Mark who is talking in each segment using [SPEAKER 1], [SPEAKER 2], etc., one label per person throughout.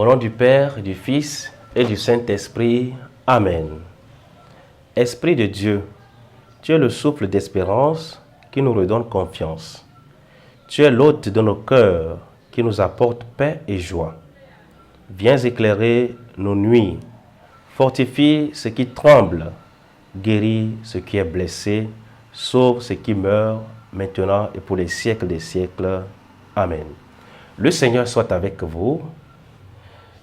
[SPEAKER 1] Au nom du Père, du Fils et du Saint-Esprit. Amen. Esprit de Dieu, tu es le souffle d'espérance qui nous redonne confiance. Tu es l'hôte de nos cœurs qui nous apporte paix et joie. Viens éclairer nos nuits, fortifie ce qui tremble, guéris ce qui est blessé, sauve ce qui meurt, maintenant et pour les siècles des siècles. Amen. Le Seigneur soit avec vous.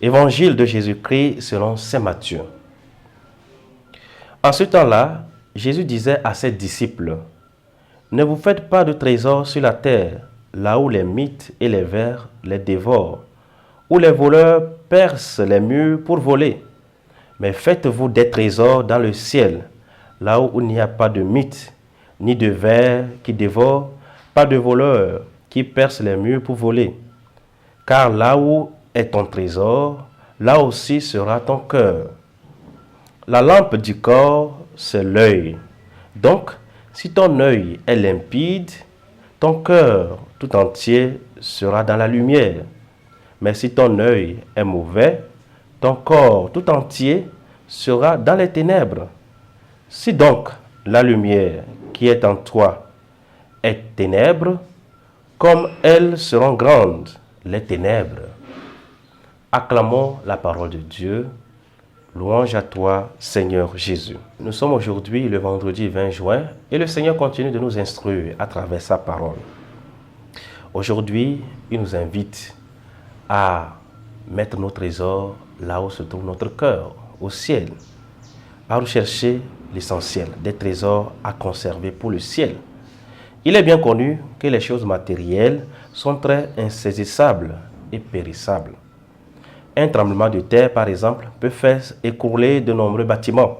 [SPEAKER 1] Évangile de Jésus-Christ selon saint Matthieu. En ce temps-là, Jésus disait à ses disciples, « Ne vous faites pas de trésors sur la terre, là où les mythes et les vers les dévorent, où les voleurs percent les murs pour voler. Mais faites-vous des trésors dans le ciel, là où il n'y a pas de mythes, ni de vers qui dévorent, pas de voleurs qui percent les murs pour voler. Car là où est ton trésor, là aussi sera ton cœur. La lampe du corps, c'est l'œil. Donc, si ton œil est limpide, ton cœur tout entier sera dans la lumière. Mais si ton œil est mauvais, ton corps tout entier sera dans les ténèbres. Si donc la lumière qui est en toi est ténèbres, comme elles seront grandes, les ténèbres. Acclamons la parole de Dieu. Louange à toi, Seigneur Jésus. Nous sommes aujourd'hui le vendredi 20 juin et le Seigneur continue de nous instruire à travers sa parole. Aujourd'hui, il nous invite à mettre nos trésors là où se trouve notre cœur, au ciel, à rechercher l'essentiel, des trésors à conserver pour le ciel. Il est bien connu que les choses matérielles sont très insaisissables et périssables. Un tremblement de terre, par exemple, peut faire écrouler de nombreux bâtiments,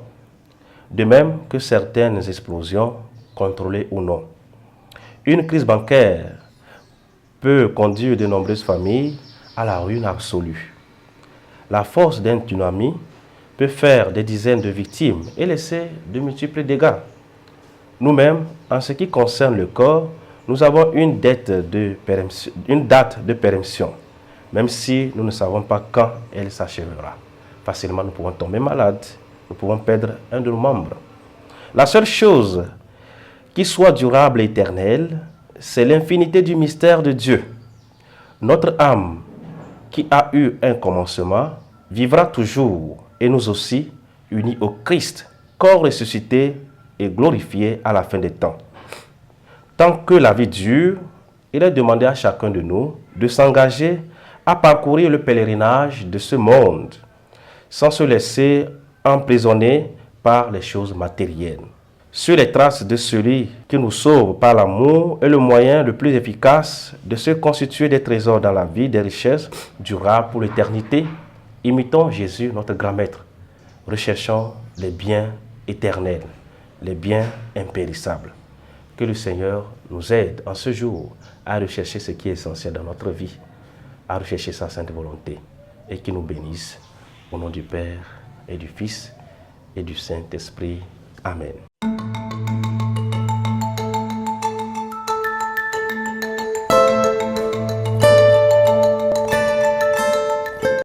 [SPEAKER 1] de même que certaines explosions, contrôlées ou non. Une crise bancaire peut conduire de nombreuses familles à la ruine absolue. La force d'un tsunami peut faire des dizaines de victimes et laisser de multiples dégâts. Nous-mêmes, en ce qui concerne le corps, nous avons une date de péremption. Même si nous ne savons pas quand elle s'achèvera. Facilement, nous pouvons tomber malades, nous pouvons perdre un de nos membres. La seule chose qui soit durable et éternelle, c'est l'infinité du mystère de Dieu. Notre âme, qui a eu un commencement, vivra toujours, et nous aussi, unis au Christ, corps ressuscité et glorifié à la fin des temps. Tant que la vie dure, il est demandé à chacun de nous de s'engager à parcourir le pèlerinage de ce monde, sans se laisser emprisonner par les choses matérielles. Sur les traces de celui qui nous sauve par l'amour est le moyen le plus efficace de se constituer des trésors dans la vie, des richesses durables pour l'éternité. Imitons Jésus, notre grand maître. Recherchons les biens éternels, les biens impérissables. Que le Seigneur nous aide en ce jour à rechercher ce qui est essentiel dans notre vie, à rechercher sa sainte volonté et qu'il nous bénisse au nom du Père et du Fils et du Saint-Esprit. Amen.